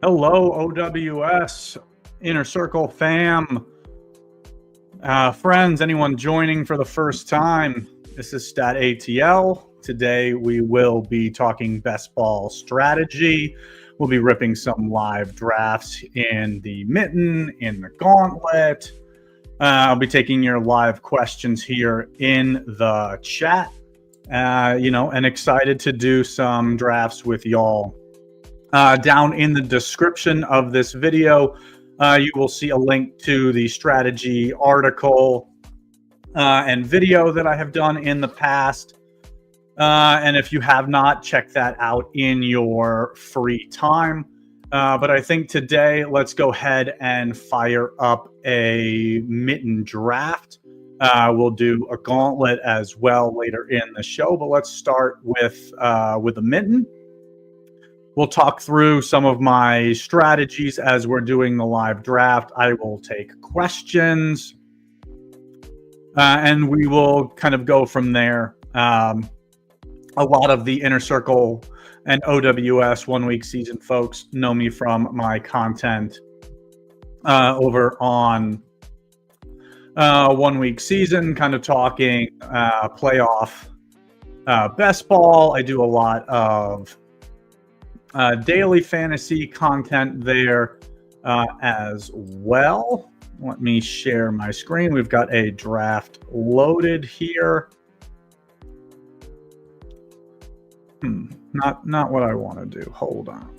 Hello, OWS, Inner Circle fam, friends, anyone joining for the first time. This is StatATL. Today we will be talking best ball strategy. We'll be ripping some live drafts in the Mitten, in the Gauntlet. I'll be taking your live questions here in the chat, and excited to do some drafts with y'all. Down in the description of this video, you will see a link to the strategy article and video that I have done in the past. And if you have not, check that out in your free time. But I think today, let's go ahead and fire up a Mitten draft. We'll do a Gauntlet as well later in the show, but let's start with a Mitten. We'll talk through some of my strategies as we're doing the live draft. I will take questions, and we will kind of go from there. A lot of the Inner Circle and OWS 1 week season folks know me from my content over on 1 week season, kind of talking playoff best ball. I do a lot of daily fantasy content there as well. Let me share my screen. We've got a draft loaded here. Not what I want to do. Hold on.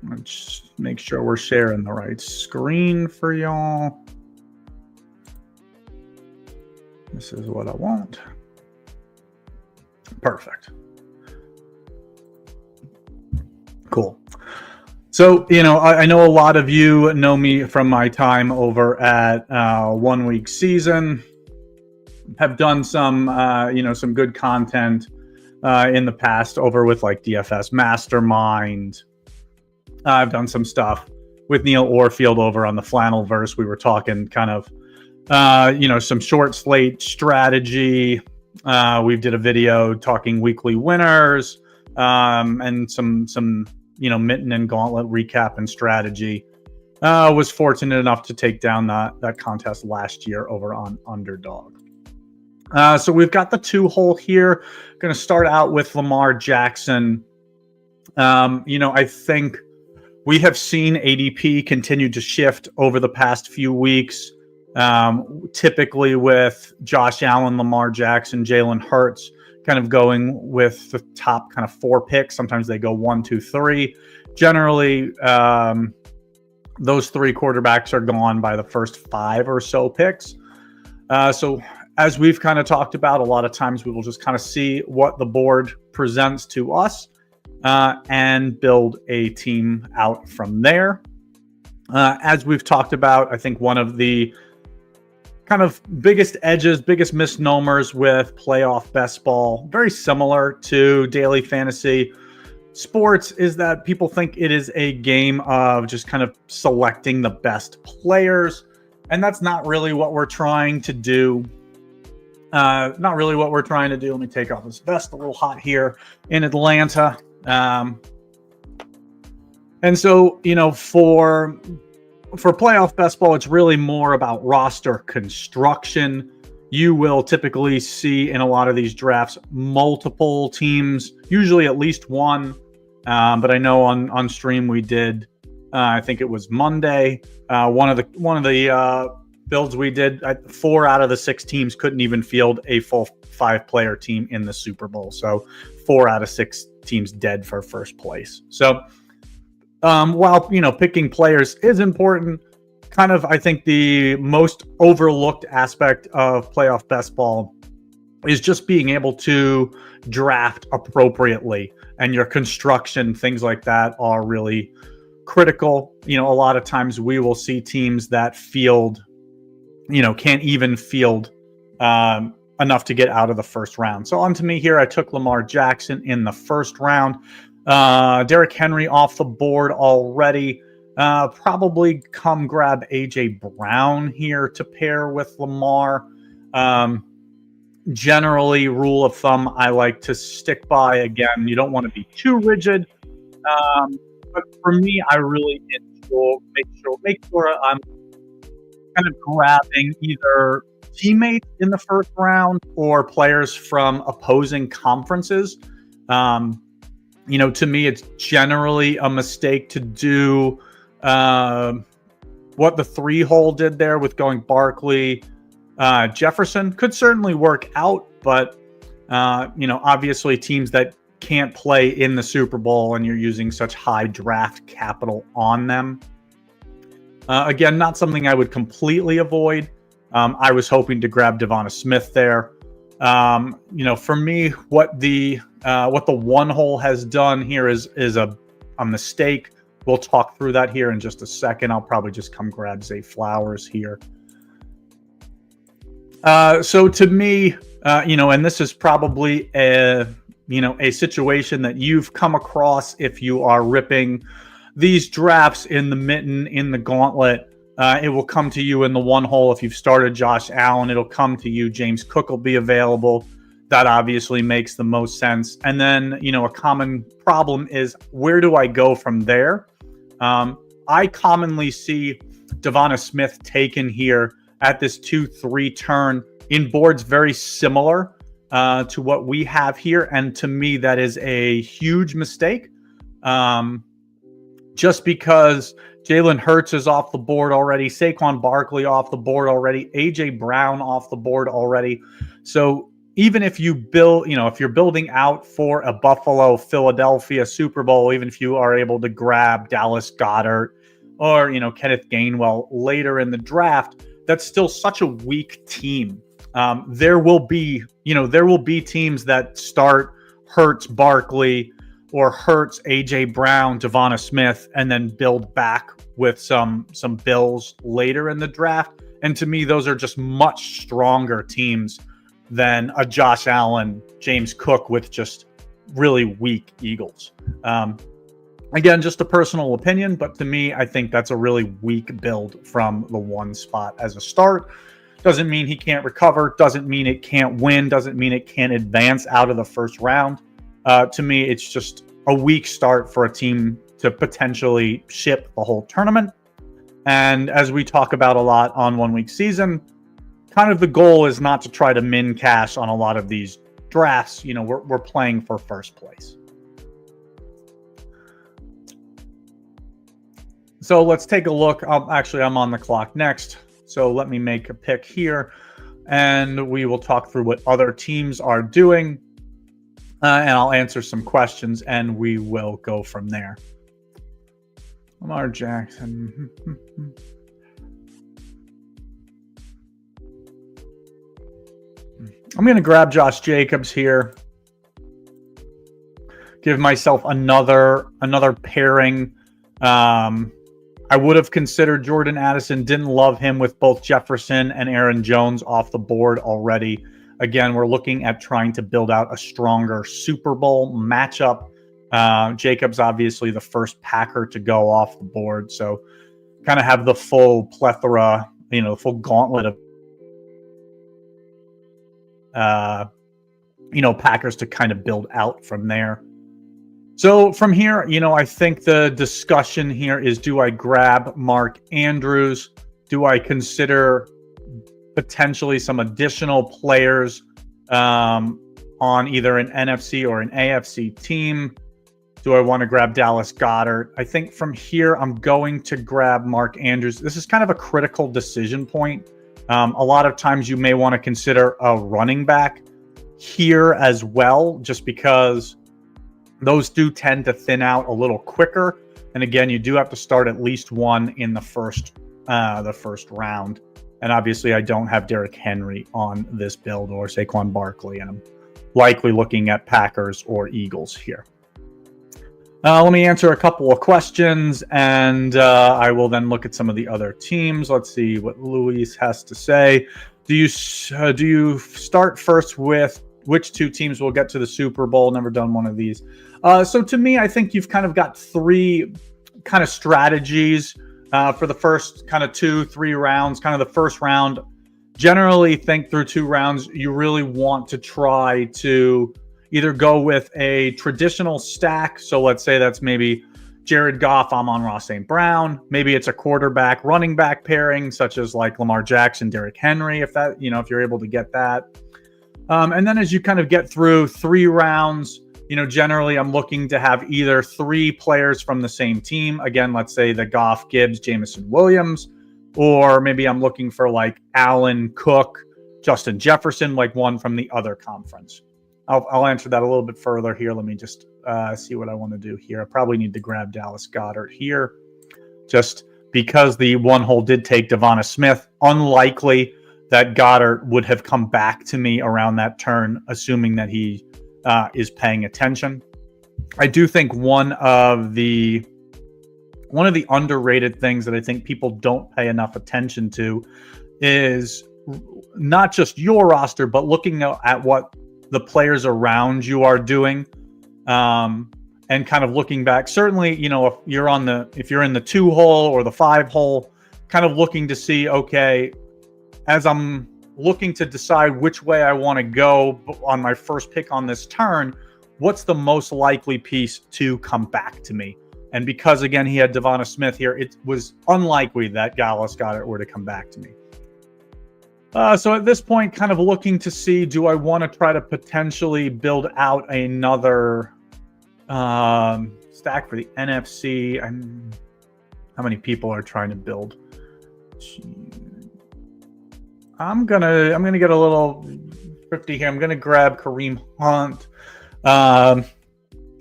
Let's make sure we're sharing the right screen for y'all. This is what I want. Perfect. Cool. So, I know a lot of you know me from my time over at 1 week season. Have done some, some good content in the past over with like DFS Mastermind. I've done some stuff with Neil Orfield over on the Flannelverse. We were talking kind of, some short slate strategy. We did a video talking weekly winners and some Mitten and Gauntlet recap and strategy. Was fortunate enough to take down that contest last year over on Underdog. So we've got the 2-hole here. Going to start out with Lamar Jackson. I think we have seen ADP continue to shift over the past few weeks. Typically with Josh Allen, Lamar Jackson, Jalen Hurts kind of going with the top kind of 4 picks. Sometimes they go 1, 2, 3. Generally, those 3 quarterbacks are gone by the first 5 or so picks. So as we've kind of talked about, a lot of times we will just kind of see what the board presents to us and build a team out from there. As we've talked about, I think one of the kind of biggest edges, biggest misnomers with playoff best ball, very similar to daily fantasy sports, is that people think it is a game of just kind of selecting the best players. And that's not really what we're trying to do. Let me take off this vest, a little hot here in Atlanta. And so, for playoff best ball, it's really more about roster construction. You will typically see in a lot of these drafts multiple teams, usually at least one. But I know on stream we did, I think it was Monday. One of the builds we did, 4 out of the 6 teams couldn't even field a full 5-player team in the Super Bowl. So 4 out of 6 teams dead for first place. So while, picking players is important, kind of, I think the most overlooked aspect of playoff best ball is just being able to draft appropriately, and your construction, things like that are really critical. A lot of times we will see teams that field, can't even field enough to get out of the first round. So on to me here, I took Lamar Jackson in the first round. Derrick Henry off the board already. Probably come grab AJ Brown here to pair with Lamar. generally, rule of thumb I like to stick by. Again, you don't want to be too rigid. But for me, I really make sure I'm kind of grabbing either teammates in the first round or players from opposing conferences. To me, it's generally a mistake to do what the 3-hole did there with going Barkley, Jefferson. Could certainly work out, but obviously teams that can't play in the Super Bowl and you're using such high draft capital on them. Again, not something I would completely avoid. I was hoping to grab Devonta Smith there. For me, what the 1-hole has done here is a mistake. We'll talk through that here in just a second. I'll probably just come grab Zay Flowers here. So to me, and this is probably a situation that you've come across if you are ripping these drafts in the mitten, in the gauntlet. It will come to you in the 1-hole. If you've started Josh Allen, it'll come to you. James Cook will be available. That obviously makes the most sense. And then, a common problem is, where do I go from there? I commonly see Devonta Smith taken here at this 2-3 turn in boards very similar to what we have here. And to me, that is a huge mistake. Just because Jalen Hurts is off the board already, Saquon Barkley off the board already, A.J. Brown off the board already. So even if you build, if you're building out for a Buffalo, Philadelphia Super Bowl, even if you are able to grab Dallas Goedert or, Kenneth Gainwell later in the draft, that's still such a weak team. There will be teams that start Hurts, Barkley, or Hurts, A.J. Brown, Devonta Smith, and then build back with some Bills later in the draft. And to me, those are just much stronger teams than a Josh Allen, James Cook with just really weak Eagles. Again, just a personal opinion, but to me, I think that's a really weak build from the 1 spot as a start. Doesn't mean he can't recover. Doesn't mean it can't win. Doesn't mean it can't advance out of the first round. To me, it's just a weak start for a team to potentially ship the whole tournament. And as we talk about a lot on 1 week season, kind of the goal is not to try to min cash on a lot of these drafts. We're playing for first place. So let's take a look. I'm on the clock next. So let me make a pick here, and we will talk through what other teams are doing. And I'll answer some questions, and we will go from there. Lamar Jackson. I'm going to grab Josh Jacobs here. Give myself another pairing. I would have considered Jordan Addison. Didn't love him with both Jefferson and Aaron Jones off the board already. Again, we're looking at trying to build out a stronger Super Bowl matchup. Jacobs, obviously, the first Packer to go off the board. So kind of have the full plethora, full gauntlet of, Packers to kind of build out from there. So from here, I think the discussion here is, do I grab Mark Andrews? Do I consider potentially some additional players on either an NFC or an AFC team? Do I want to grab Dallas Goedert? I think from here, I'm going to grab Mark Andrews. This is kind of a critical decision point. A lot of times you may want to consider a running back here as well, just because those do tend to thin out a little quicker. And again, you do have to start at least one in the first round. And obviously, I don't have Derrick Henry on this build or Saquon Barkley, and I'm likely looking at Packers or Eagles here. Let me answer a couple of questions, and I will then look at some of the other teams. Let's see what Luis has to say. Do you start first with which 2 teams will get to the Super Bowl? Never done one of these. So to me, I think you've kind of got 3 kind of strategies for the first kind of 2-3 rounds. Kind of the first round, generally think through 2 rounds, you really want to try to either go with a traditional stack. So let's say that's maybe Jared Goff, Amon-Ra St. Brown. Maybe it's a quarterback, running back pairing, such as like Lamar Jackson, Derrick Henry, if you're able to get that. And then as you kind of get through 3 rounds, generally I'm looking to have either 3 players from the same team. Again, let's say the Goff, Gibbs, Jameson Williams, or maybe I'm looking for like Allen, Cook, Justin Jefferson, like one from the other conference. I'll answer that a little bit further here. Let me just see what I want to do here. I probably need to grab Dallas Goedert here, just because the 1 hole did take Devonta Smith. Unlikely that Goddard would have come back to me around that turn, assuming that he is paying attention. I do think one of the underrated things that I think people don't pay enough attention to is not just your roster, but looking at what the players around you are doing, and kind of looking back. Certainly, if you're in the 2 hole or the 5 hole, kind of looking to see, okay, as I'm looking to decide which way I want to go on my first pick on this turn, what's the most likely piece to come back to me? And because, again, he had Devonta Smith here, it was unlikely that Dallas Goedert were to come back to me. So at this point, kind of looking to see, do I want to try to potentially build out another stack for the NFC? How many people are trying to build? I'm gonna get a little thrifty here. I'm gonna grab Kareem Hunt,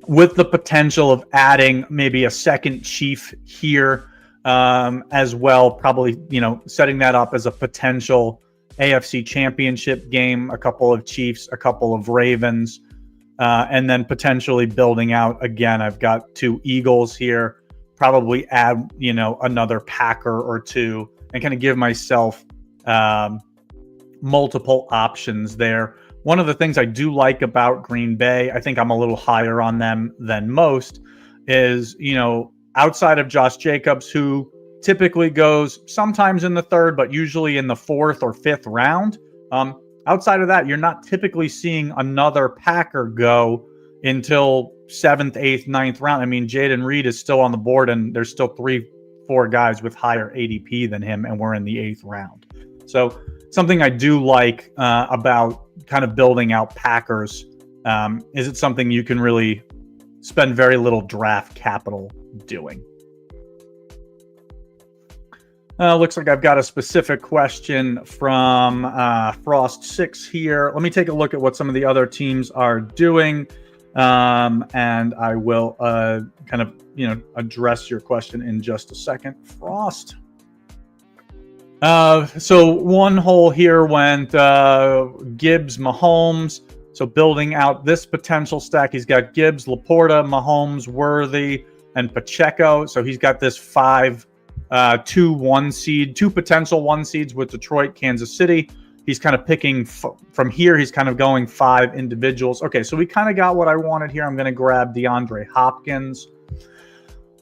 with the potential of adding maybe a second Chief here, as well. Probably, setting that up as a potential AFC Championship game. A couple of Chiefs, a couple of Ravens, and then potentially building out again. I've got 2 Eagles here. Probably add another Packer or 2, and kind of give myself multiple options there. One of the things I do like about Green Bay, I think I'm a little higher on them than most, is, outside of Josh Jacobs, who typically goes sometimes in the 3rd, but usually in the 4th or 5th round. Outside of that, you're not typically seeing another Packer go until 7th, 8th, 9th round. I mean, Jaden Reed is still on the board, and there's still 3-4 guys with higher ADP than him, and we're in the 8th round. So something I do like about kind of building out Packers is it's something you can really spend very little draft capital doing. Looks like I've got a specific question from Frost6 here. Let me take a look at what some of the other teams are doing, and I will kind of address your question in just a second, Frost. So 1 hole here went Gibbs, Mahomes. So building out this potential stack, he's got Gibbs, Laporta, Mahomes, Worthy, and Pacheco. So he's got this 5, 2 potential 1 seeds with Detroit, Kansas City. He's kind of picking from here. He's kind of going 5 individuals. Okay, so we kind of got what I wanted here. I'm going to grab DeAndre Hopkins.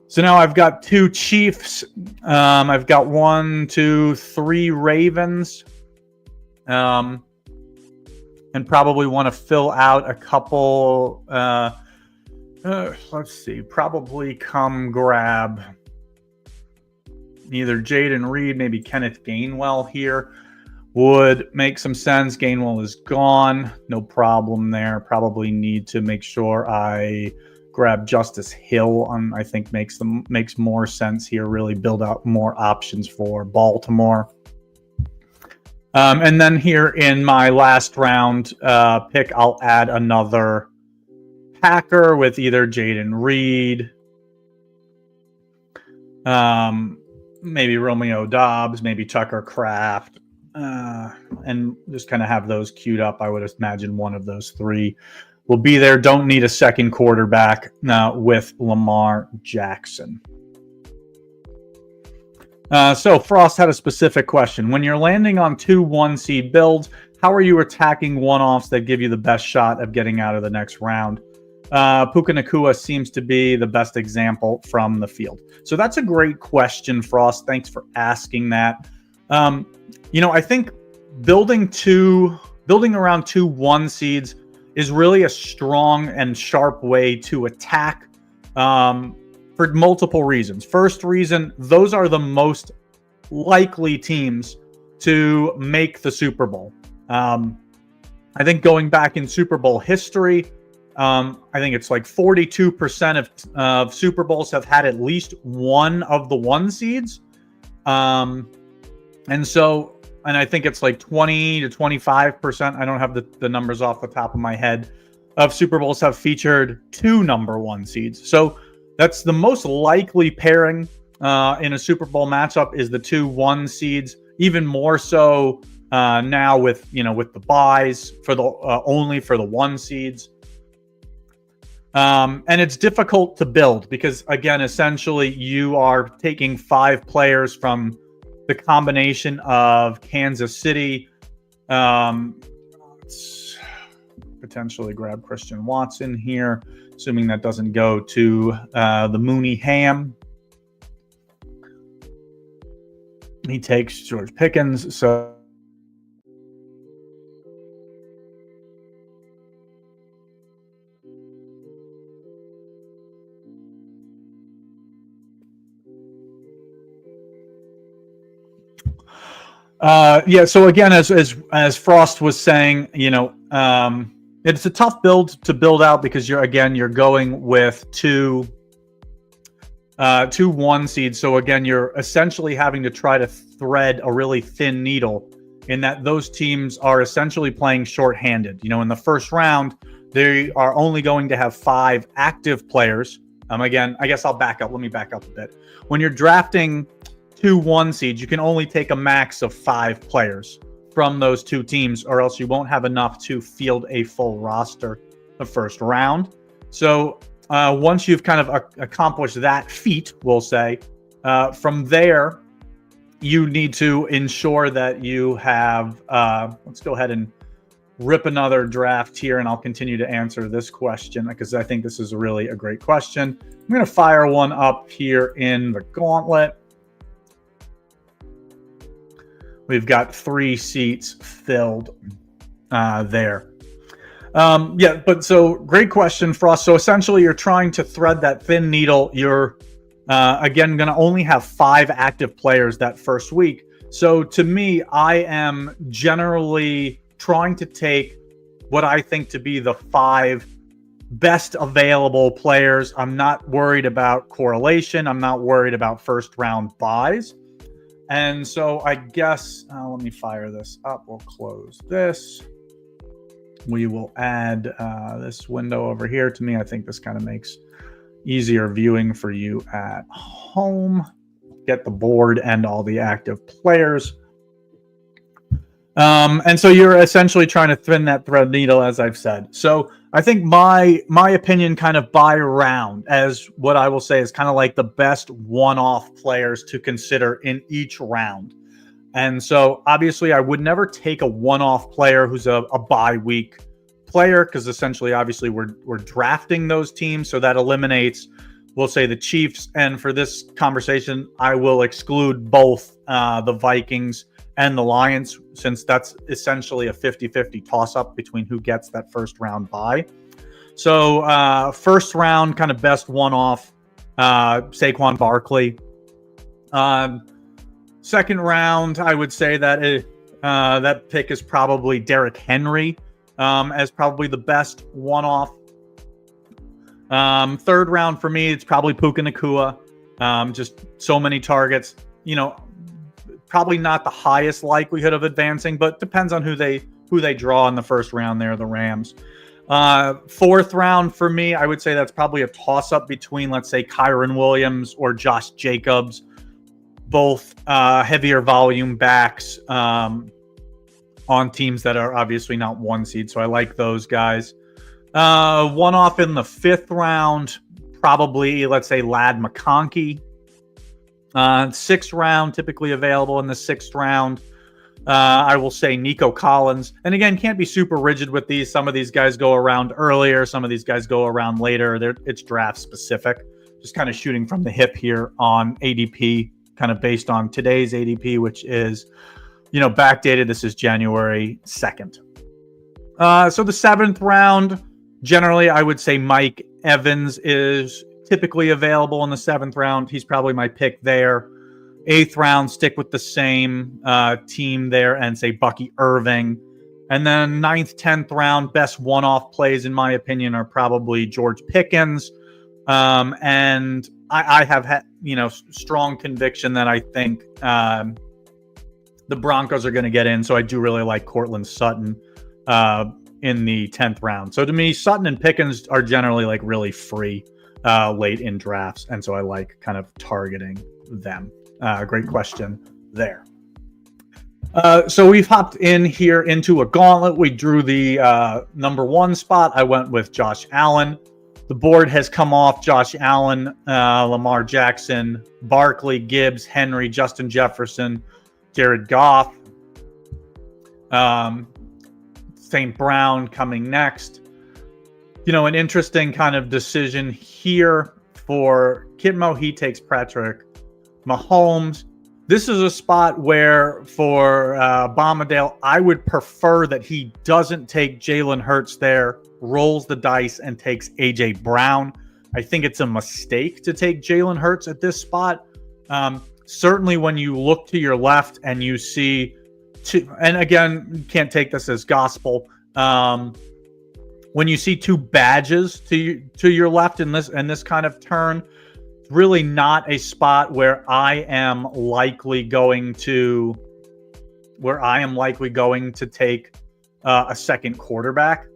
So now I've got 2 Chiefs. I've got 1, 2, 3 Ravens. And probably want to fill out a couple. Let's see. Probably come grab either Jaden Reed, maybe Kenneth Gainwell here. Would make some sense. Gainwell is gone. No problem there. Probably need to make sure I grab Justice Hill. I think makes more sense here. Really build out more options for Baltimore. And then here in my last round pick, I'll add another Packer with either Jaden Reed, maybe Romeo Doubs, maybe Tucker Kraft, and just kind of have those queued up. I would imagine one of those 3 will be there. Don't need a second quarterback with Lamar Jackson. So Frost had a specific question. When you're landing on 2 1-seed builds, how are you attacking one-offs that give you the best shot of getting out of the next round? Puka Nacua seems to be the best example from the field. So that's a great question, Frost. Thanks for asking that. I think building around 2 1 seeds is really a strong and sharp way to attack for multiple reasons. First reason, those are the most likely teams to make the Super Bowl. I think going back in Super Bowl history, I think it's like 42% of Super Bowls have had at least one of the 1 seeds. And I think it's like 20 to 25%. I don't have the numbers off the top of my head of Super Bowls have featured 2 number 1 seeds. So that's the most likely pairing in a Super Bowl matchup is the 2 1 seeds. Even more so now with the buys for the only for the 1 seeds. And it's difficult to build because, again, essentially you are taking 5 players from the combination of Kansas City. Let's potentially grab Christian Watson here, assuming that doesn't go to the Mooney Ham. He takes George Pickens. So so again, as Frost was saying, it's a tough build to build out because you're going with two 1 seeds. So again, you're essentially having to try to thread a really thin needle in that those teams are essentially playing shorthanded. In the first round, they are only going to have 5 active players. Again, I guess I'll back up. Let me back up a bit. When you're drafting 2 1 seeds, you can only take a max of 5 players from those 2 teams, or else you won't have enough to field a full roster the first round. So once you've kind of accomplished that feat, we'll say, from there, you need to ensure that you have, let's go ahead and rip another draft here, and I'll continue to answer this question because I think this is really a great question. I'm going to fire one up here in the Gauntlet. We've got 3 seats filled there. But so great question, Frost. So essentially you're trying to thread that thin needle. You're, again, going to only have 5 active players that first week. So to me, I am generally trying to take what I think to be the 5 best available players. I'm not worried about correlation. I'm not worried about first round buys. And so I guess, let me fire this up. We'll close this. We will add this window over here. To me, I think this kind of makes easier viewing for you at home. Get the board and all the active players. And so you're essentially trying to thin that thread needle, as I've said. So I think my opinion kind of by round as what I will say is kind of like the best one-off players to consider in each round. And so obviously I would never take a one-off player who's a bye week player because essentially obviously we're drafting those teams. So that eliminates, we'll say, the Chiefs. And for this conversation, I will exclude both the Vikings and the Lions, since that's essentially a 50-50 toss-up between who gets that first round bye. So first round, kind of best one-off, Saquon Barkley. Second round, I would say that that pick is probably Derrick Henry as probably the best one-off. Third round for me, it's probably Puka Nacua. Just so many targets. Probably not the highest likelihood of advancing, but depends on who they draw in the first round there, the Rams. Fourth round for me, I would say that's probably a toss-up between, let's say, Kyron Williams or Josh Jacobs, both heavier volume backs on teams that are obviously not 1 seed, so I like those guys. One off in the 5th round, probably, let's say, Ladd McConkey. 6th round, typically available in the 6th round. I will say Nico Collins. And again, can't be super rigid with these. Some of these guys go around earlier. Some of these guys go around later. It's draft specific. Just kind of shooting from the hip here on ADP, kind of based on today's ADP, which is backdated. This is January 2nd. So the 7th round, generally, I would say Mike Evans is typically available in the 7th round. He's probably my pick there. 8th round, stick with the same team there and say Bucky Irving. And then 9th, 10th round, best one-off plays, in my opinion, are probably George Pickens. And I have had, strong conviction that I think the Broncos are going to get in. So I do really like Cortland Sutton in the 10th round. So to me, Sutton and Pickens are generally like really free late in drafts. And so I like kind of targeting them. Great question there. So we've hopped in here into a gauntlet. We drew the number 1 spot. I went with Josh Allen. The board has come off Josh Allen, Lamar Jackson, Barkley, Gibbs, Henry, Justin Jefferson, Jared Goff, St. Brown coming next. An interesting kind of decision here for Kitmo. He takes Patrick Mahomes. This is a spot where for Bombadil, I would prefer that he doesn't take Jalen Hurts there, rolls the dice, and takes A.J. Brown. I think it's a mistake to take Jalen Hurts at this spot. Certainly when you look to your left and you see and again, you can't take this as gospel. When you see 2 badges to your left in this kind of turn, really not a spot where I am likely going to take a second quarterback.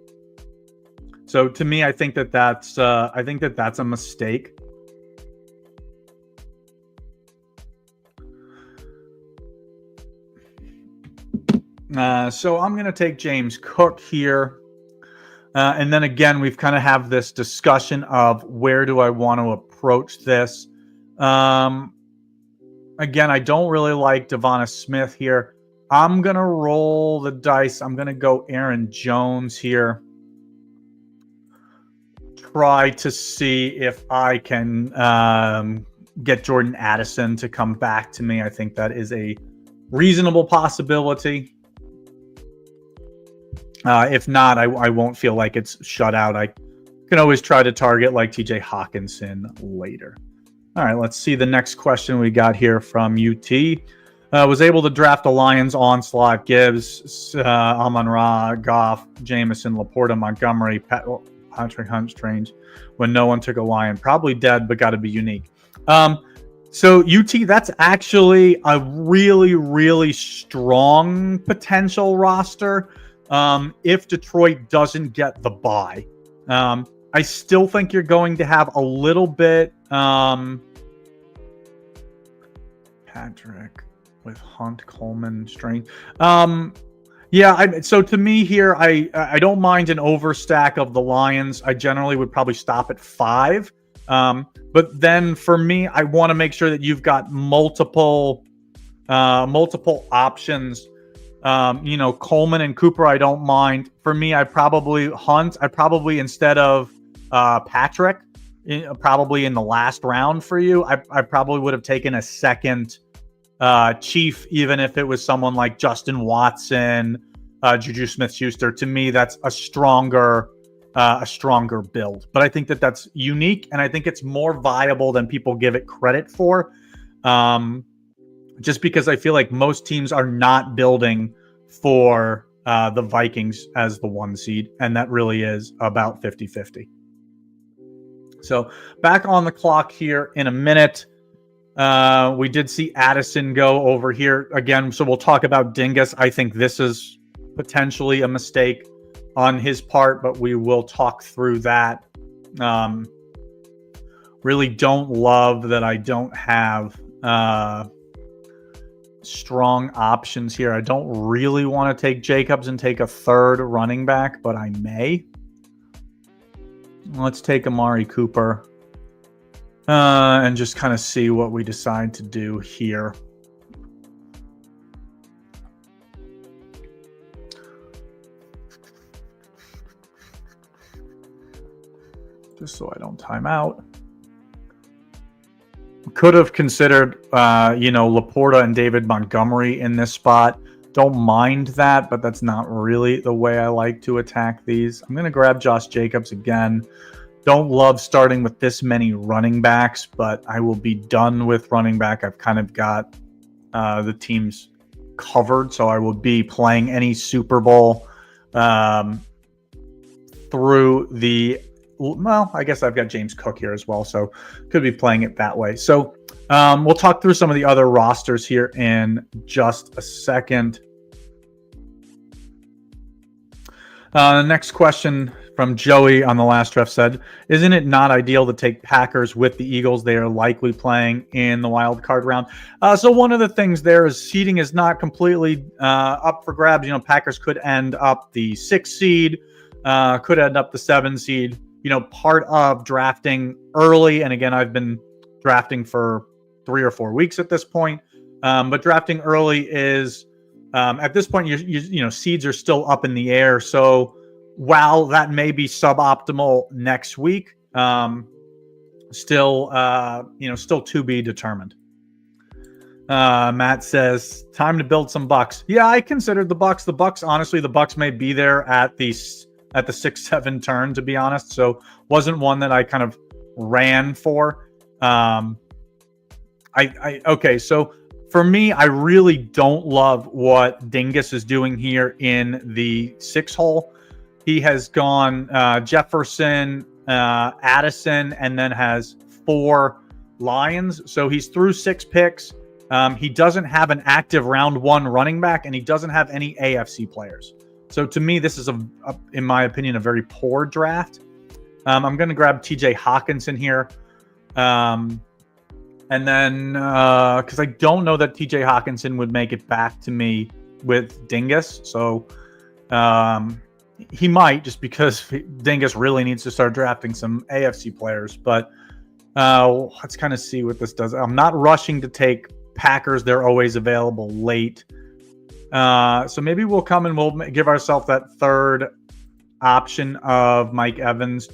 So to me, I think that's a mistake. So I'm going to take James Cook here. And then again, we've kind of have this discussion of where do I want to approach this. Again, I don't really like Devonta Smith here. I'm going to roll the dice. I'm going to go Aaron Jones here. Try to see if I can get Jordan Addison to come back to me. I think that is a reasonable possibility. If not, I won't feel like it's shut out. I can always try to target like TJ Hawkinson later. All right, let's see the next question we got here from UT. Was able to draft the Lions onslaught, Gibbs, Amon-Ra, Goff, Jameson, Laporta, Montgomery, Patrick Hunt, Strange, when no one took a Lion. Probably dead, but got to be unique. So UT, that's actually a really, really strong potential roster. If Detroit doesn't get the bye, I still think you're going to have a little bit Patrick with Hunt, Coleman, Strange. So to me here, I don't mind an overstack of the Lions. I generally would probably stop at 5. But then for me, I want to make sure that you've got multiple options. Coleman and Cooper, I don't mind. For me, I probably instead of Patrick, probably in the last round for you, I probably would have taken a second Chief, even if it was someone like Justin Watson, Juju Smith-Schuster. To me, that's a stronger build. But I think that that's unique, and I think it's more viable than people give it credit for. Just because I feel like most teams are not building for the Vikings as the 1 seed, and that really is about 50-50. So back on the clock here in a minute. We did see Addison go over here again, so we'll talk about Dingus. I think this is potentially a mistake on his part, but we will talk through that. Really don't love that I don't have strong options here. I don't really want to take Jacobs and take a third running back, but I may. Let's take Amari Cooper and just kind of see what we decide to do here. Just so I don't time out. Could have considered, Laporta and David Montgomery in this spot. Don't mind that, but that's not really the way I like to attack these. I'm going to grab Josh Jacobs again. Don't love starting with this many running backs, but I will be done with running back. I've kind of got the teams covered, so I will be playing any Super Bowl through the, well, I guess I've got James Cook here as well, so could be playing it that way. So we'll talk through some of the other rosters here in just a second. The next question from Joey on the last draft said, isn't it not ideal to take Packers with the Eagles? They are likely playing in the wild card round. So one of the things there is seeding is not completely up for grabs. You know, Packers could end up the 6th seed, could end up the 7th seed. You know, part of drafting early, and again, I've been drafting for 3 or 4 weeks at this point, but drafting early is, at this point, you know, seeds are still up in the air. So while that may be suboptimal next week, still to be determined. Matt says, time to build some Bucks. Yeah, I considered the Bucks. The Bucks, honestly, the Bucks may be there at the 6-7 turn, to be honest. So wasn't one that I kind of ran for. Okay, so for me, I really don't love what Dingus is doing here in the 6 hole. He has gone Jefferson, Addison, and then has 4 Lions. So he's through 6 picks. He doesn't have an active round 1 running back, and he doesn't have any AFC players. So to me, this is, in my opinion, a very poor draft. I'm going to grab TJ Hawkinson here. And then, because I don't know that TJ Hawkinson would make it back to me with Dingus. So he might, just because Dingus really needs to start drafting some AFC players. But let's kind of see what this does. I'm not rushing to take Packers. They're always available late. So maybe we'll come and we'll give ourselves that 3rd option of Mike Evans.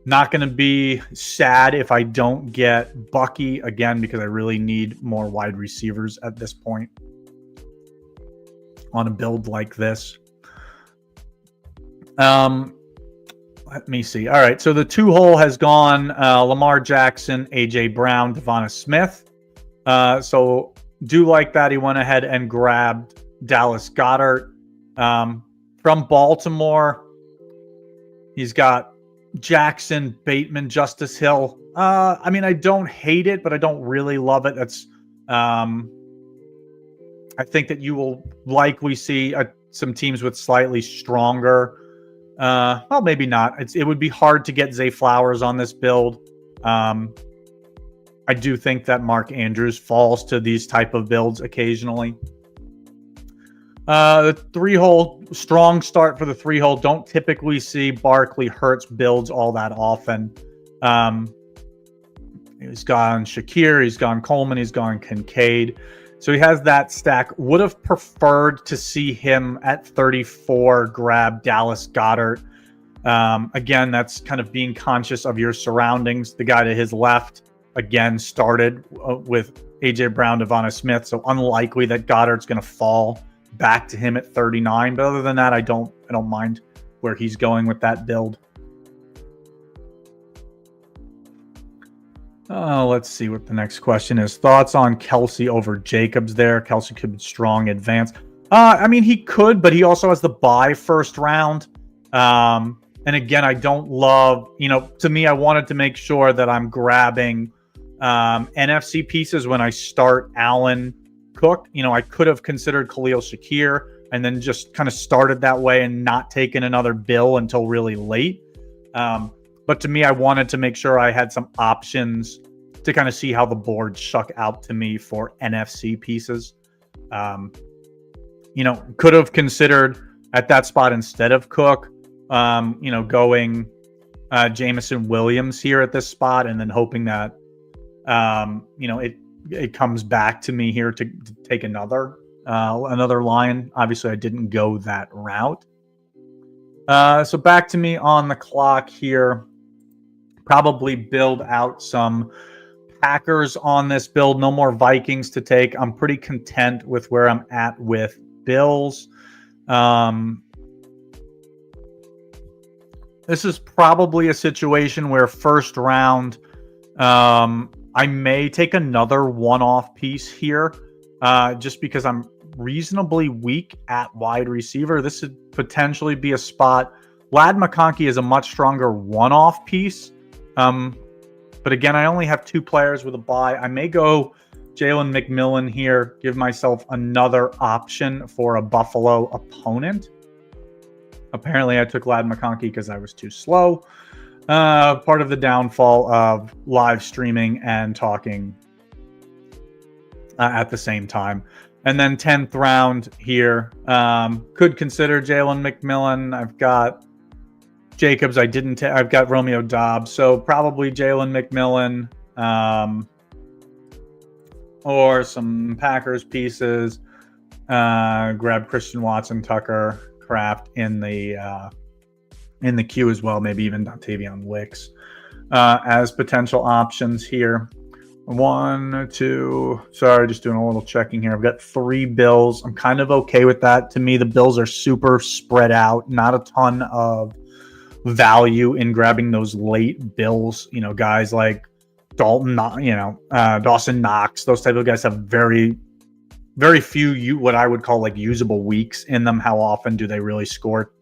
Not going to be sad if I don't get Bucky again, because I really need more wide receivers at this point on a build like this. Let me see. All right, so the 2 hole has gone Lamar Jackson, AJ Brown, Devonta Smith. So do like that. He went ahead and grabbed Dallas Goedert. From Baltimore, he's got Jackson, Bateman, Justice Hill. I mean, I don't hate it, but I don't really love it. That's I think that you will likely see some teams with slightly stronger. Well, maybe not. It would be hard to get Zay Flowers on this build. I do think that Mark Andrews falls to these type of builds occasionally. The 3 hole, strong start for the 3 hole. Don't typically see Barkley Hurts builds all that often. He's gone Shakir, he's gone Coleman, he's gone Kincaid. So he has that stack. Would have preferred to see him at 34 grab Dallas Goedert. Again, that's kind of being conscious of your surroundings. The guy to his left, again, started with AJ Brown, Devonta Smith. So unlikely that Goddard's going to fall back to him at 39. But other than that, I don't mind where he's going with that build. Let's see what the next question is. Thoughts on Kelsey over Jacobs there? Kelsey could be strong advance. I mean, he could, but he also has the bye first round. And again, I don't love, to me, I wanted to make sure that I'm grabbing NFC pieces when I start Allen Cook. I could have considered Khalil Shakir and then just kind of started that way and not taken another bill until really late. But to me, I wanted to make sure I had some options to kind of see how the board shook out to me for NFC pieces. Could have considered at that spot instead of Cook, going Jameson Williams here at this spot, and then hoping that, it comes back to me here to take another Lion. Obviously, I didn't go that route. So back to me on the clock here. Probably build out some Packers on this build. No more Vikings to take. I'm pretty content with where I'm at with Bills. This is probably a situation where first round, I may take another one-off piece here, just because I'm reasonably weak at wide receiver. This would potentially be a spot. Ladd McConkey is a much stronger one-off piece. But again, I only have 2 players with a bye. I may go Jalen McMillan here, give myself another option for a Buffalo opponent. Apparently, I took Ladd McConkey because I was too slow. Part of the downfall of live streaming and talking at the same time. And then 10th round here, could consider Jalen McMillan. I've got Jacobs. I've got Romeo Dobbs. So probably Jalen McMillan, or some Packers pieces. Grab Christian Watson, Tucker, Kraft in the queue as well. Maybe even Dontavion Wicks as potential options here. 1, 2. Sorry, just doing a little checking here. I've got 3 Bills. I'm kind of okay with that. To me, the Bills are super spread out. Not a ton of value in grabbing those late Bills. Guys like Dalton, Dawson Knox. Those type of guys have very, very few what I would call like usable weeks in them. How often do they really score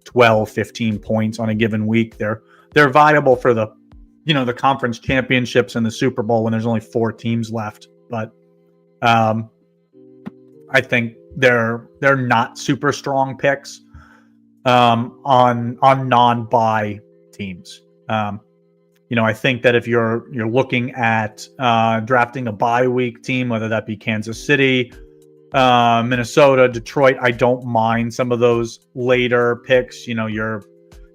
12, 15 points on a given week? They're viable for the conference championships and the Super Bowl when there's only 4 teams left. But I think they're not super strong picks on non-bye teams. I think that if you're looking at drafting a bye week team, whether that be Kansas City, Minnesota, Detroit, I don't mind some of those later picks. Your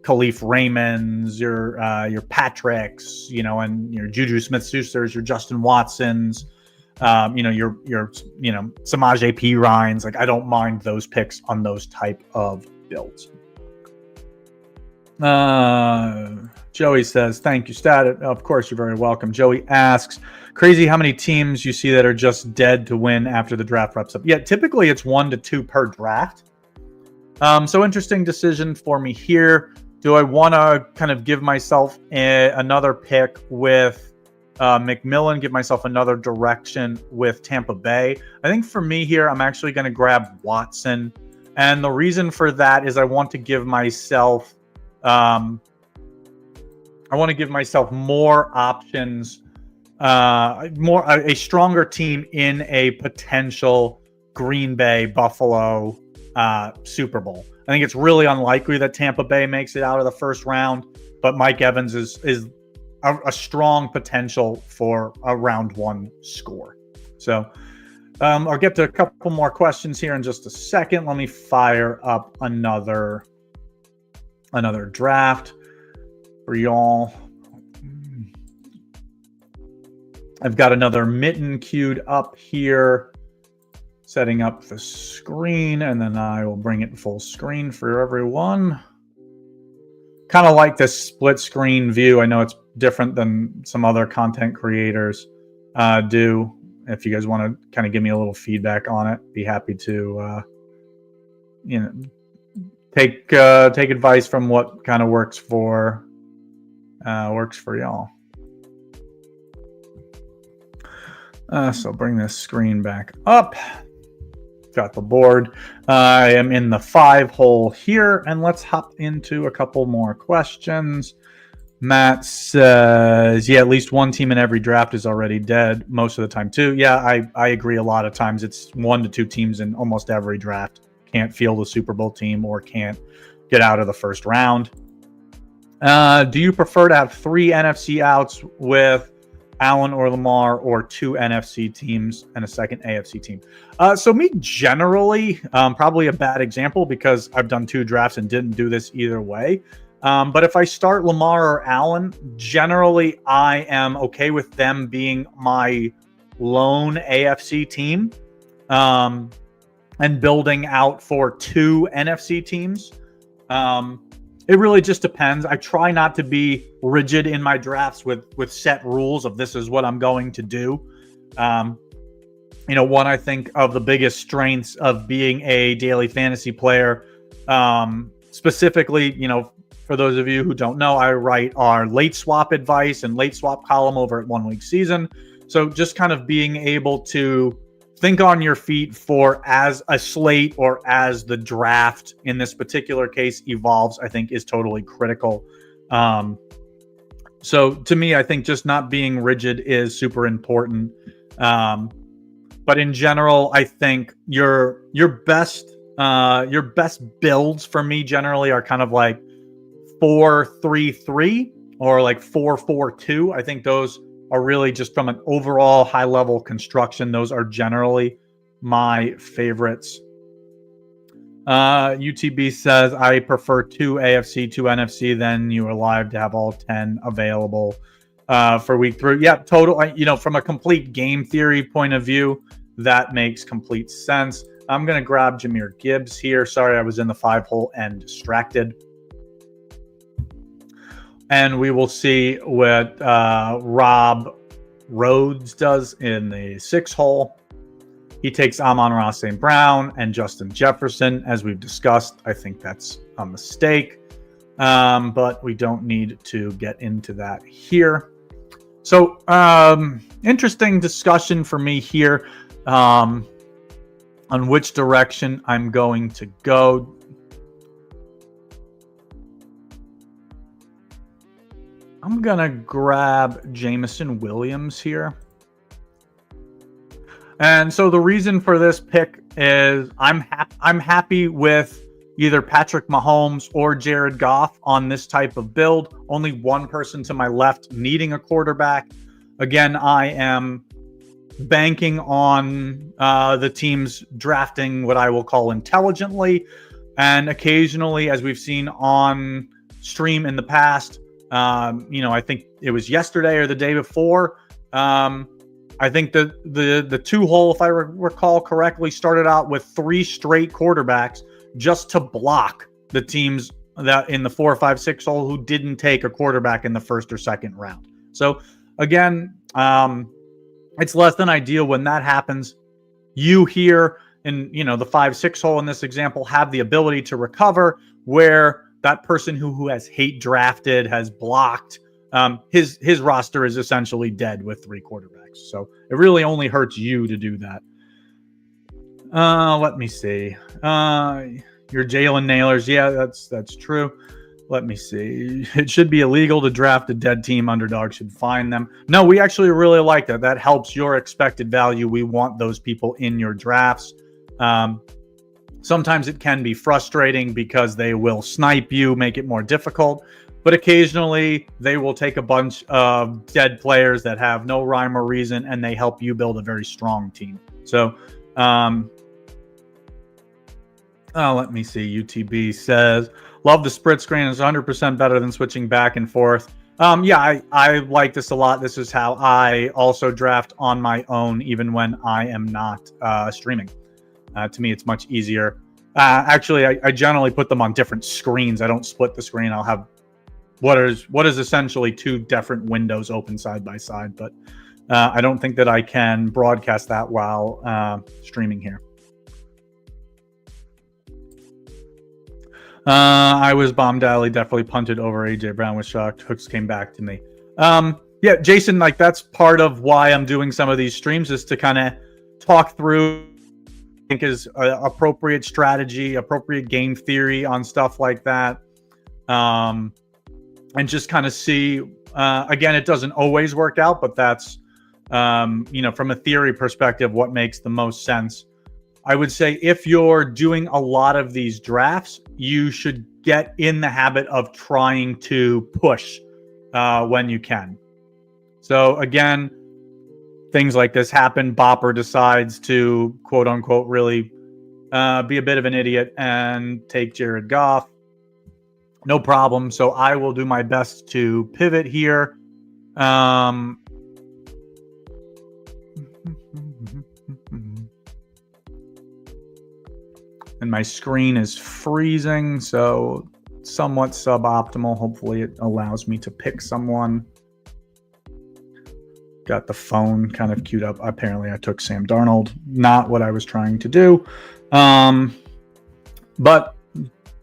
Khalif Raymonds, your Patricks, and your Juju Smith-Schusters, your Justin Watsons, your Samaje P. Ryans. Like, I don't mind those picks on those type of builds. Joey says, thank you, Stat. Of course, you're very welcome. Joey asks, crazy how many teams you see that are just dead to win after the draft wraps up. Yeah, typically it's 1 to 2 per draft. So interesting decision for me here. Do I want to kind of give myself another pick with McMillan, give myself another direction with Tampa Bay? I think for me here, I'm actually going to grab Watson. And the reason for that is I want to give myself more options, a stronger team in a potential Green Bay Buffalo Super Bowl. I think it's really unlikely that Tampa Bay makes it out of the first round, but Mike Evans is a strong potential for a round 1 score. So I'll get to a couple more questions here in just a second. Let me fire up another draft for y'all. I've got another mitten queued up here, setting up the screen, and then I will bring it full screen for everyone. Kind of like this split screen view. I know it's different than some other content creators do. If you guys want to kind of give me a little feedback on it, be happy to take advice from what kind of works for y'all. So bring this screen back up. Got the board. I am in the 5 hole here, and let's hop into a couple more questions. Matt says, yeah, at least one team in every draft is already dead most of the time too. Yeah, I agree. A lot of times it's 1 to 2 teams in almost every draft. Can't field a Super Bowl team or can't get out of the first round. Do you prefer to have 3 NFC outs with Allen or Lamar, or 2 NFC teams and a second AFC team? So me, generally, probably a bad example because I've done 2 drafts and didn't do this either way. But if I start Lamar or Allen, generally I am okay with them being my lone AFC team, and building out for 2 NFC teams. It really just depends. I try not to be rigid in my drafts with set rules of this is what I'm going to do. one I think of the biggest strengths of being a daily fantasy player, specifically, for those of you who don't know, I write our late swap advice and late swap column over at 1 Week Season. So just kind of being able to think on your feet for as a slate or as the draft in this particular case evolves, I think is totally critical. So to me, I think just not being rigid is super important. But in general, I think your best builds for me generally are kind of like 4-3-3 or like 4-4-2. I think those are really just from an overall high level construction. Those are generally my favorites. UTB says, I prefer 2 AFC, 2 NFC. Then you are live to have all 10 available for week 3. Yeah, total. From a complete game theory point of view, that makes complete sense. I'm going to grab Jahmyr Gibbs here. Sorry, I was in the 5-hole and distracted. And we will see what Rob Rhodes does in the 6-hole. He takes Amon-Ra St. Brown and Justin Jefferson, as we've discussed. I think that's a mistake, but we don't need to get into that here. So, interesting discussion for me here on which direction I'm going to go. I'm going to grab Jameson Williams here. And so the reason for this pick is I'm happy with either Patrick Mahomes or Jared Goff on this type of build. Only one person to my left needing a quarterback. Again, I am banking on the teams drafting what I will call intelligently. And occasionally, as we've seen on stream in the past, I think it was yesterday or the day before, I think the 2-hole, if I recall correctly, started out with 3 straight quarterbacks just to block the teams that in the 4, 5, 6 hole who didn't take a quarterback in the first or second round. So again, it's less than ideal when that happens. You here in the 5, 6 hole in this example have the ability to recover where that person who has hate drafted, has blocked, his roster is essentially dead with 3 quarterbacks. So it really only hurts you to do that. Let me see. Your Jalen Nailers. Yeah, that's true. Let me see. It should be illegal to draft a dead team. Underdog should find them. No, we actually really like that. That helps your expected value. We want those people in your drafts. Sometimes it can be frustrating because they will snipe you, make it more difficult. But occasionally they will take a bunch of dead players that have no rhyme or reason, and they help you build a very strong team. So, let me see. UTB says, love the split screen. It's 100% better than switching back and forth. Yeah, I like this a lot. This is how I also draft on my own, even when I am not streaming. To me, it's much easier. Actually, I generally put them on different screens. I don't split the screen. I'll have what is essentially 2 different windows open side by side, but I don't think that I can broadcast that while streaming here. I was bombed out. Definitely punted over AJ Brown. Was shocked. Hooks came back to me. Yeah, Jason, that's part of why I'm doing some of these streams, is to kind of talk through, I think, is appropriate strategy, appropriate game theory on stuff like that. And just kind of see, again, it doesn't always work out, but that's, from a theory perspective, what makes the most sense. I would say if you're doing a lot of these drafts, you should get in the habit of trying to push when you can. So again, things like this happen. Bopper decides to, quote unquote, really be a bit of an idiot and take Jared Goff. No problem. So I will do my best to pivot here. And my screen is freezing, so somewhat suboptimal. Hopefully it allows me to pick someone. got the phone kind of queued up. Apparently, I took Sam Darnold. Not what I was trying to do. But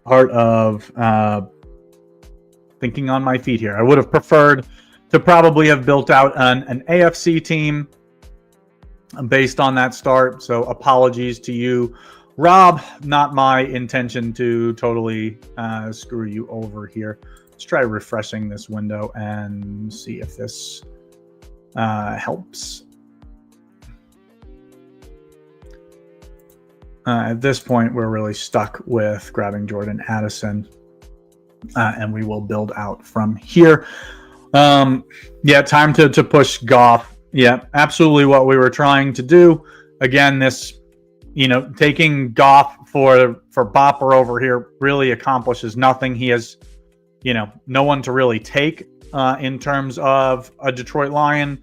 part of thinking on my feet here. I would have preferred to probably have built out an AFC team based on that start. So apologies to you, Rob. Not my intention to totally screw you over here. Let's try refreshing this window and see if this helps. At this point, we're really stuck with grabbing Jordan Addison, and we will build out from here. Yeah, time to push Goff. Yeah, absolutely what we were trying to do. Again, this, taking Goff for Bopper over here really accomplishes nothing. He has, no one to really take in terms of a Detroit Lion.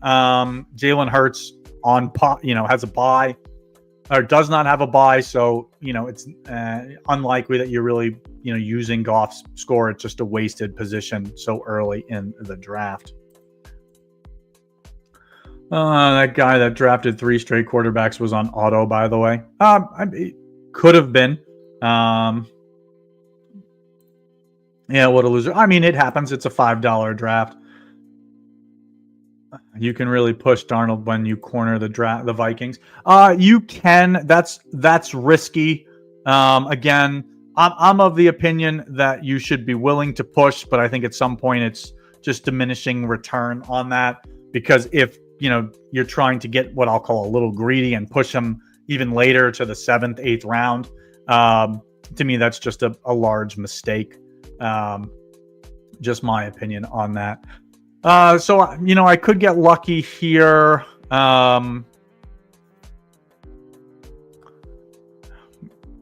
Jalen Hurts has a bye, or does not have a bye, so it's unlikely that you're really using Goff's score. It's just a wasted position so early in the draft. That guy that drafted 3 straight quarterbacks was on auto, by the way. It could have been. Yeah, what a loser. I mean, it happens. It's a $5 draft. You can really push Darnold when you corner the Vikings. You can. That's risky. Again, I'm of the opinion that you should be willing to push, but I think at some point it's just diminishing return on that, because if you're trying to get what I'll call a little greedy and push them even later to the 7th, 8th round, to me that's just a large mistake. Just my opinion on that. So I could get lucky here.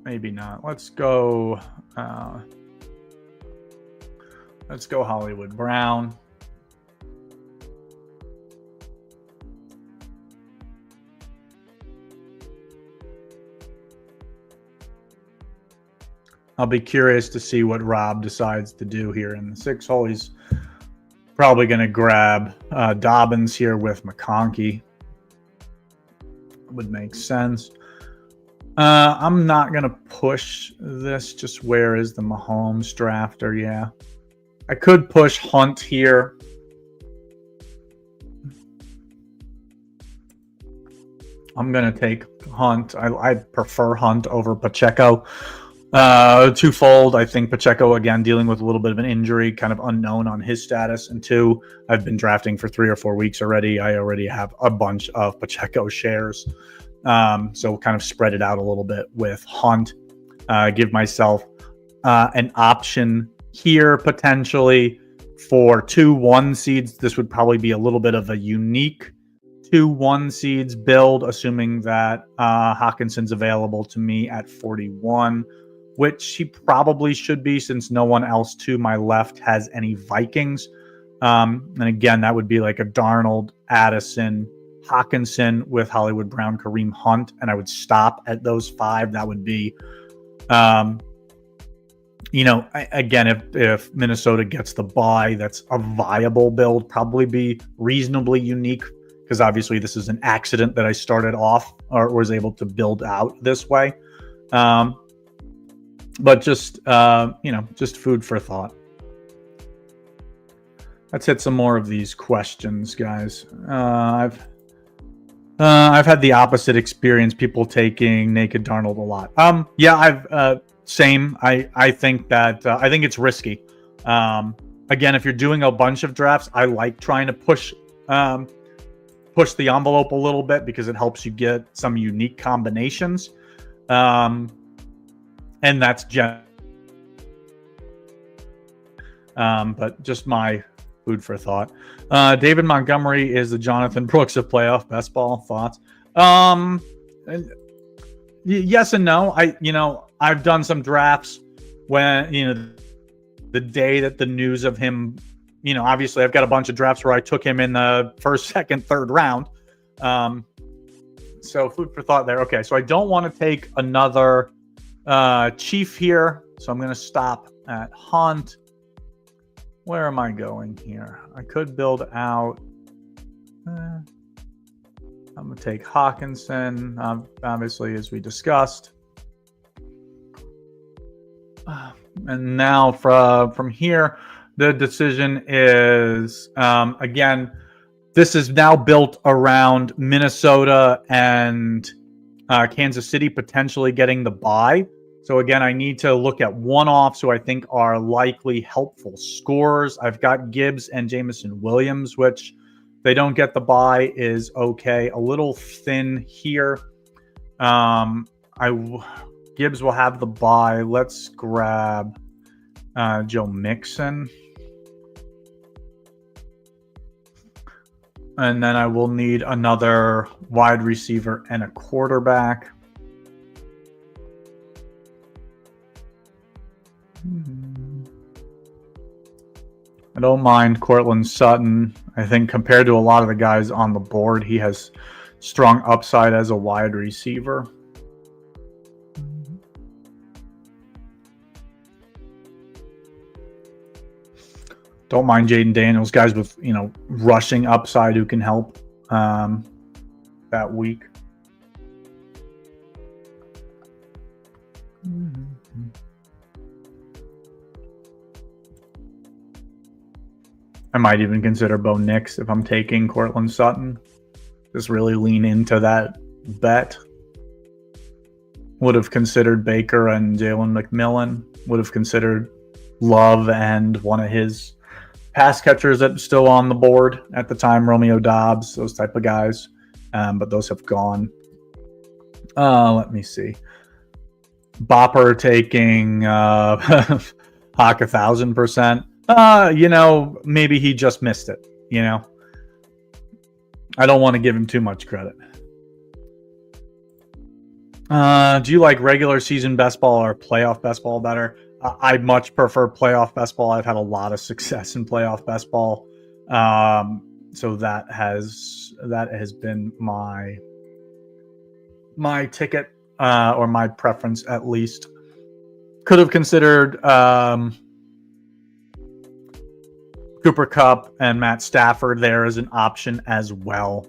Maybe not. Let's go Hollywood Brown. I'll be curious to see what Rob decides to do here in the 6th hole. He's probably going to grab Dobbins here with McConkey. Would make sense. I'm not going to push this. Just where is the Mahomes drafter? Yeah. I could push Hunt here. I'm going to take Hunt. I prefer Hunt over Pacheco. Twofold. I think Pacheco, again, dealing with a little bit of an injury, kind of unknown on his status. And 2, I've been drafting for 3 or 4 weeks already. I already have a bunch of Pacheco shares. So kind of spread it out a little bit with Hunt. Give myself an option here potentially for 2 1 seeds. This would probably be a little bit of a unique 2 1 seeds build, assuming that Hawkinson's available to me at 41. Which he probably should be, since no one else to my left has any Vikings. And again, that would be like a Darnold, Addison, Hawkinson with Hollywood Brown, Kareem Hunt, and I would stop at those 5. That would be, again, if Minnesota gets the bye, that's a viable build, probably be reasonably unique, because obviously this is an accident that I started off or was able to build out this way. But just, just food for thought. Let's hit some more of these questions, guys. I've had the opposite experience, people taking naked Darnold a lot. Yeah, same. I think that, I think it's risky. Again, if you're doing a bunch of drafts, I like trying to push the envelope a little bit, because it helps you get some unique combinations. And that's but just my food for thought. David Montgomery is the Jonathan Brooks of playoff best ball. Thoughts? Yes and no. I've done some drafts when, the day that the news of him, obviously I've got a bunch of drafts where I took him in the 1st, 2nd, 3rd round. So food for thought there. Okay. So I don't want to take another Chief here, so I'm going to stop at Hunt. Where am I going here? I could build out I'm going to take Hawkinson, obviously, as we discussed. And now from here, the decision is, again, this is now built around Minnesota and Kansas City potentially getting the bye. So again, I need to look at one-offs who I think are likely helpful scorers. I've got Gibbs and Jamison Williams, which they don't get the bye is okay. A little thin here. Gibbs will have the bye. Let's grab Joe Mixon. And then I will need another wide receiver and a quarterback. I don't mind Courtland Sutton. I think compared to a lot of the guys on the board, he has strong upside as a wide receiver. Don't mind Jaden Daniels, guys with, rushing upside who can help that week. I might even consider Bo Nix if I'm taking Courtland Sutton. Just really lean into that bet. Would have considered Baker and Jalen McMillan. Would have considered Love and one of his pass catchers that's still on the board at the time, Romeo Dobbs, those type of guys. But those have gone. Let me see. Bopper taking Hawk 1,000%. Maybe he just missed it. I don't want to give him too much credit. Do you like regular season best ball or playoff best ball better? I much prefer playoff best ball. I've had a lot of success in playoff best ball. So that has been my ticket, or my preference at least. Could have considered Cooper Kupp and Matt Stafford there as an option as well.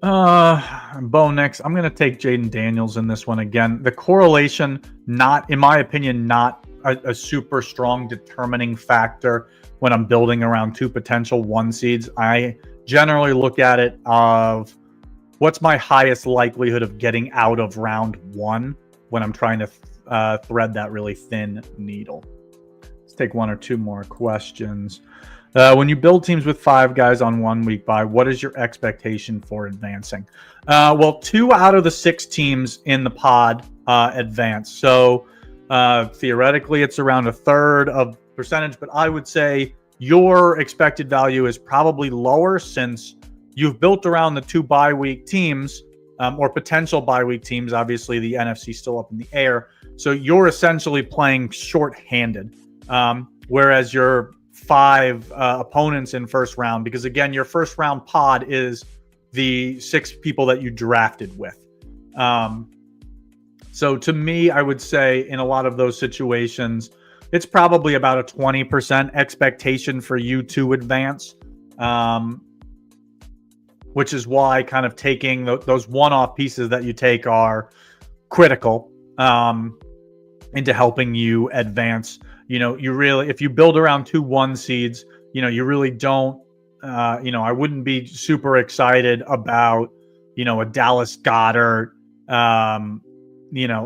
Bo Nix. I'm going to take Jaden Daniels in this one again. The correlation, in my opinion, not a super strong determining factor when I'm building around two potential 1 seeds. I generally look at it of what's my highest likelihood of getting out of round 1 when I'm trying to thread that really thin needle. Let's take 1 or 2 more questions. When you build teams with 5 guys on 1 week bye, what is your expectation for advancing? Well, 2 out of the 6 teams in the pod advance. So theoretically, it's around a third of percentage, but I would say your expected value is probably lower since you've built around the 2 bye week teams, or potential bye week teams. Obviously, the NFC is still up in the air. So you're essentially playing short-handed, whereas your 5 opponents in first round, because again, your first round pod is the 6 people that you drafted with. So to me, I would say in a lot of those situations, it's probably about a 20% expectation for you to advance, which is why kind of taking those one-off pieces that you take are critical into helping you advance. You really, if you build around 2 1 seeds, you really don't, I wouldn't be super excited about, a Dallas Goedert,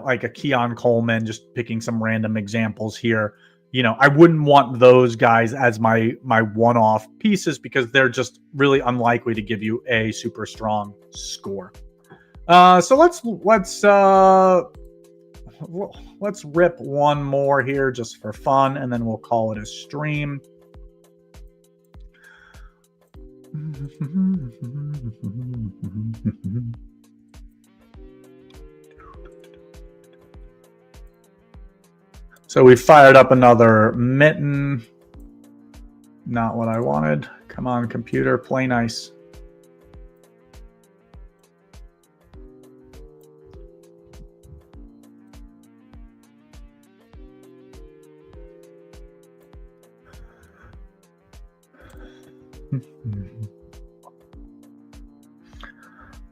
like a Keon Coleman, just picking some random examples here. I wouldn't want those guys as my one-off pieces because they're just really unlikely to give you a super strong score. So let's rip one more here just for fun, and then we'll call it a stream. So we fired up another mitten. Not what I wanted. Come on, computer, play nice.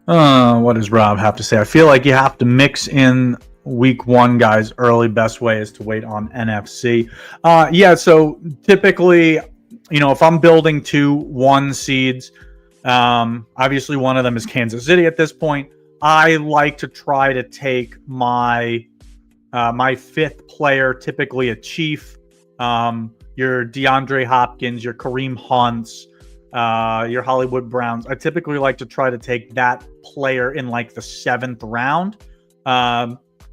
What does Rob have to say? I feel like you have to mix in week one guys early. Best way is to wait on NFC. Yeah, so typically, if I'm building 2-1 seeds, obviously one of them is Kansas City at this point. I like to try to take my fifth player, typically a Chief, your DeAndre Hopkins, your Kareem Hunts, your Hollywood Browns. I typically like to try to take that player in like the 7th round,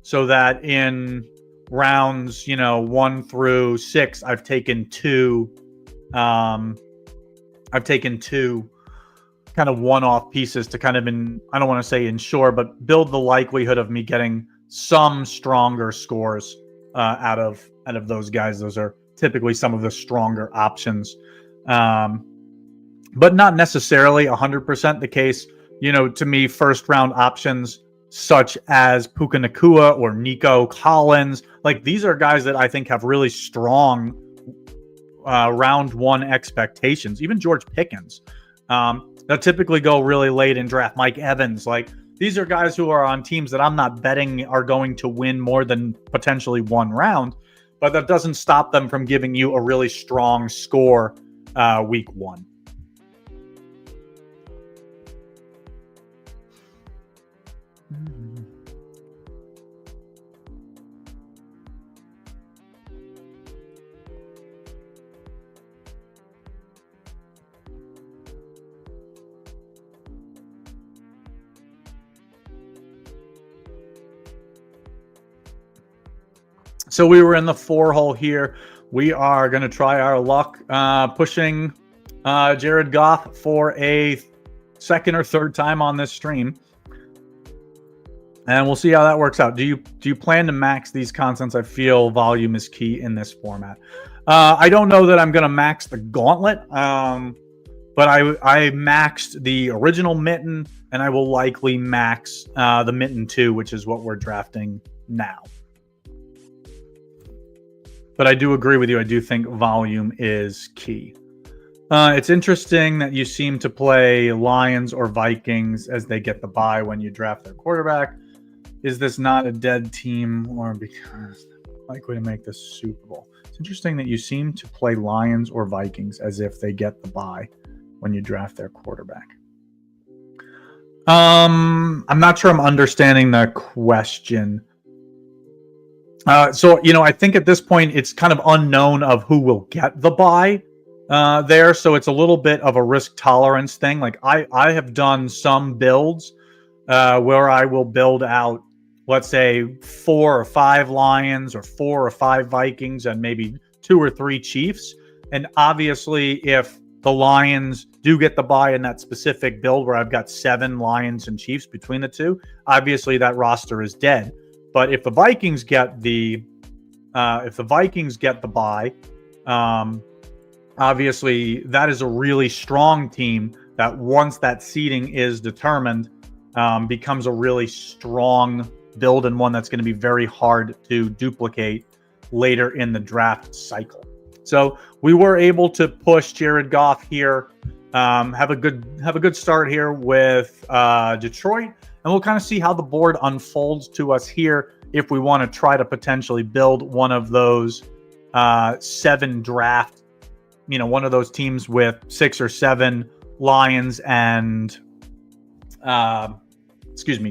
so that in rounds 1 through 6, I've taken two kind of one-off pieces to kind of I don't want to say ensure, but build the likelihood of me getting some stronger scores out of those guys. Those are typically some of the stronger options, but not necessarily 100% the case. To me, first round options such as Puka Nacua or Nico Collins, like these are guys that I think have really strong round one expectations. Even George Pickens, they'll typically go really late in draft. Mike Evans, like these are guys who are on teams that I'm not betting are going to win more than potentially one round, but that doesn't stop them from giving you a really strong score week one. So we were in the 4 hole here. We are going to try our luck pushing Jared Goff for a second or third time on this stream. And we'll see how that works out. Do you plan to max these constants? I feel volume is key in this format. I don't know that I'm going to max the Gauntlet, but I maxed the original Mitten, and I will likely max the Mitten 2, which is what we're drafting now. But I do agree with you. I do think volume is key. It's interesting that you seem to play Lions or Vikings as they get the bye when you draft their quarterback. Is this not a dead team or because likely to make the Super Bowl? It's interesting that you seem to play Lions or Vikings as if they get the bye when you draft their quarterback. I'm not sure I'm understanding the question. So, I think at this point it's kind of unknown of who will get the bye there. So it's a little bit of a risk tolerance thing. Like I have done some builds where I will build out, let's say 4 or 5 Lions or 4 or 5 Vikings and maybe 2 or 3 Chiefs. And obviously if the Lions do get the bye in that specific build where I've got 7 Lions and Chiefs between the two, obviously that roster is dead. But if the Vikings get the bye, obviously that is a really strong team that once that seeding is determined, becomes a really strong build and one that's going to be very hard to duplicate later in the draft cycle. So we were able to push Jared Goff here, have a good start here with Detroit. And we'll kind of see how the board unfolds to us here if we want to try to potentially build one of those 7 draft, one of those teams with 6 or 7 Lions and,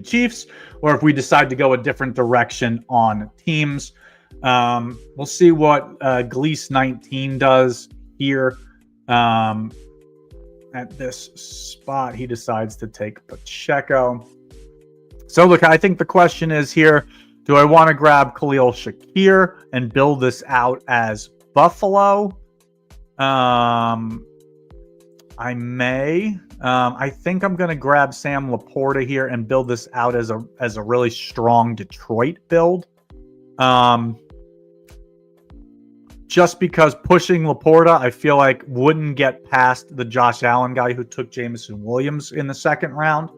Chiefs, or if we decide to go a different direction on teams. We'll see what Gleese 19 does here. At this spot, he decides to take Pacheco. So look, I think the question is here, do I want to grab Khalil Shakir and build this out as Buffalo? I may. I think I'm going to grab Sam Laporta here and build this out as a really strong Detroit build. Just because pushing Laporta, I feel like wouldn't get past the Josh Allen guy who took Jameson Williams in the 2nd round.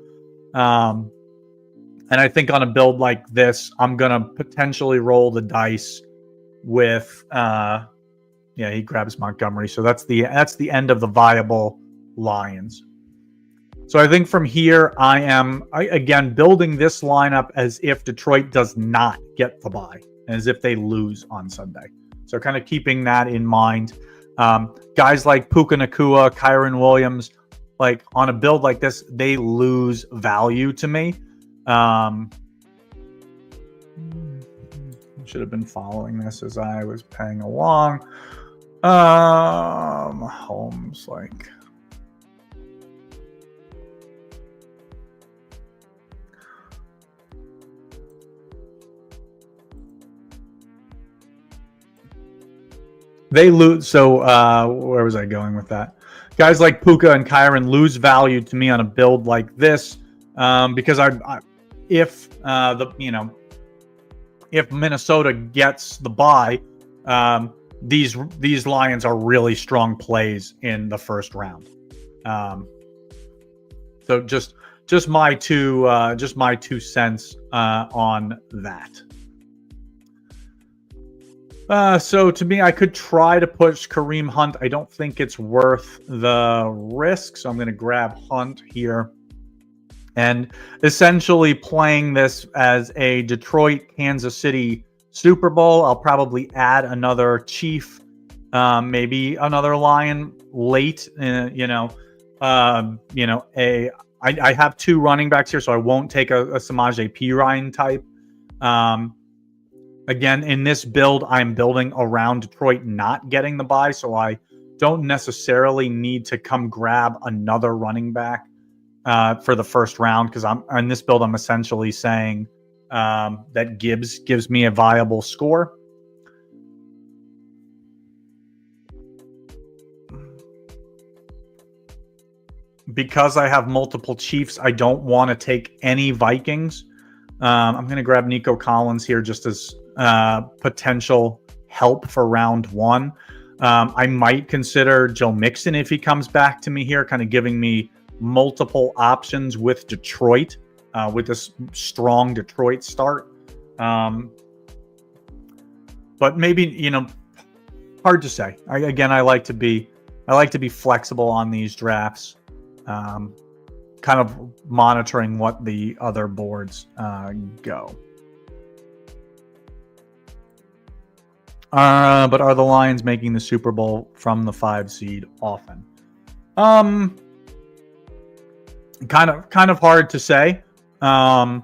And I think on a build like this, I'm going to potentially roll the dice with, he grabs Montgomery. So that's the end of the viable Lions. So I think from here, I am, again, building this lineup as if Detroit does not get the bye, as if they lose on Sunday. So kind of keeping that in mind. Guys like Puka Nacua, Kyron Williams, like on a build like this, they lose value to me. Should have been following this as I was playing along. Holmes, like... They lose. So where was I going with that? Guys like Puka and Kyron lose value to me on a build like this because if Minnesota gets the bye, these Lions are really strong plays in the first round. So just my 2 cents on that. So to me, I could try to push Kareem Hunt. I don't think it's worth the risk, so I'm going to grab Hunt here. And essentially playing this as a Detroit-Kansas City Super Bowl. I'll probably add another Chief, maybe another Lion late. I have 2 running backs here, so I won't take a Samaje Perine type. Again, in this build, I'm building around Detroit not getting the bye, so I don't necessarily need to come grab another running back for the first round, because in this build, I'm essentially saying that Gibbs gives me a viable score. Because I have multiple Chiefs, I don't want to take any Vikings. I'm going to grab Nico Collins here just as potential help for round 1. I might consider Joe Mixon if he comes back to me here, kind of giving me multiple options with Detroit, with this strong Detroit start. But maybe, hard to say. I like to be flexible on these drafts. Kind of monitoring what the other boards go. But are the Lions making the Super Bowl from the 5 seed often? Kind of hard to say. I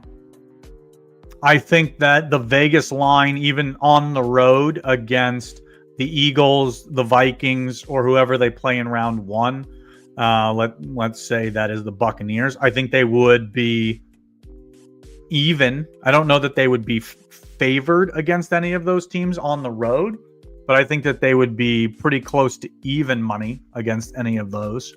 think that the Vegas line, even on the road against the Eagles, the Vikings, or whoever they play in round 1, let's say that is the Buccaneers, I think they would be even. I don't know that they would be favored against any of those teams on the road, but I think that they would be pretty close to even money against any of those.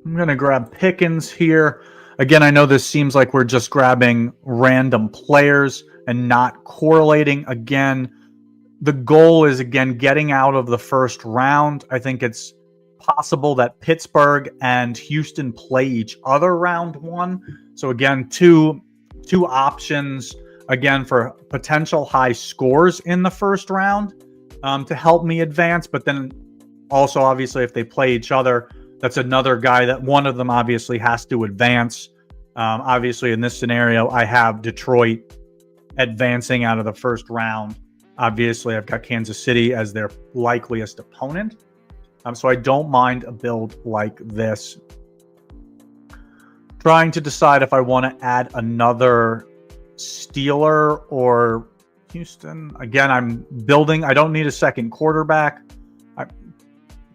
I'm going to grab Pickens here. Again, I know this seems like we're just grabbing random players and not correlating. Again, the goal is, getting out of the first round. I think it's possible that Pittsburgh and Houston play each other round 1. So again, two options, again, for potential high scores in the first round to help me advance. But then also, obviously, if they play each other, that's another guy that one of them obviously has to advance. Obviously, in this scenario, I have Detroit advancing out of the first round. Obviously, I've got Kansas City as their likeliest opponent. So I don't mind a build like this. Trying to decide if I want to add another Steeler or Houston. Again, I'm building. I don't need a second quarterback.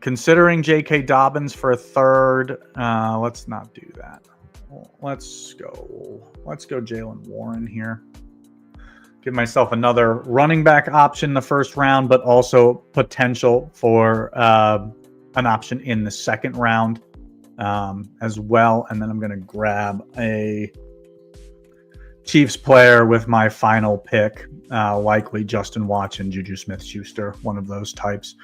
Considering J.K. Dobbins for a third, let's not do that. Let's go Jaylen Warren here. Give myself another running back option in the first round, but also potential for an option in the second round as well. And then I'm going to grab a Chiefs player with my final pick, likely Justin Watson, Juju Smith-Schuster, one of those types.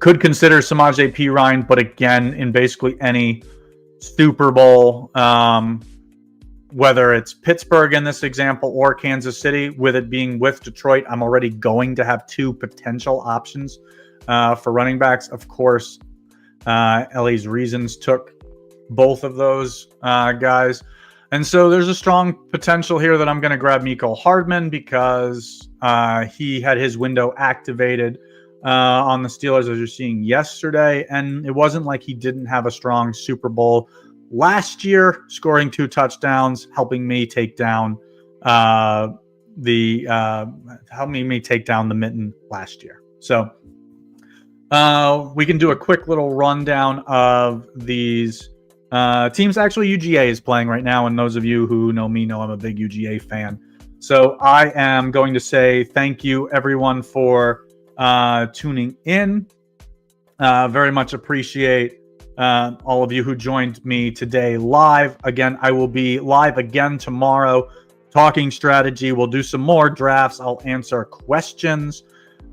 Could consider Samaje Perine, but again, in basically any Super Bowl, whether it's Pittsburgh in this example or Kansas City, with it being with Detroit, I'm already going to have 2 potential options for running backs. Of course, Ellie's Reasons took both of those guys. And so there's a strong potential here that I'm going to grab Mecole Hardman because he had his window activated on the Steelers, as you're seeing yesterday. And it wasn't like he didn't have a strong Super Bowl last year, scoring 2 touchdowns, helping me take down the mitten last year. So we can do a quick little rundown of these teams. Actually, UGA is playing right now, and those of you who know me know I'm a big UGA fan. So I am going to say thank you, everyone, for tuning in. Very much appreciate all of you who joined me today live. Again, I will be live again tomorrow talking strategy. We'll do some more drafts. I'll answer questions,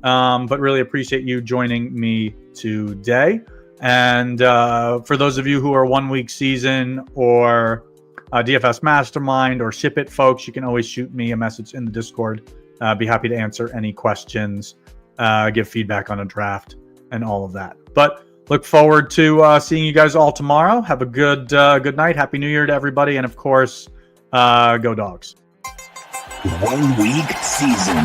but really appreciate you joining me today. And for those of you who are 1 week season or DFS Mastermind or Ship It folks, you can always shoot me a message in the Discord. Be happy to answer any questions, give feedback on a draft and all of that. But look forward to seeing you guys all tomorrow. Have a good night. Happy New Year to everybody. And of course, go Dogs. 1 week season.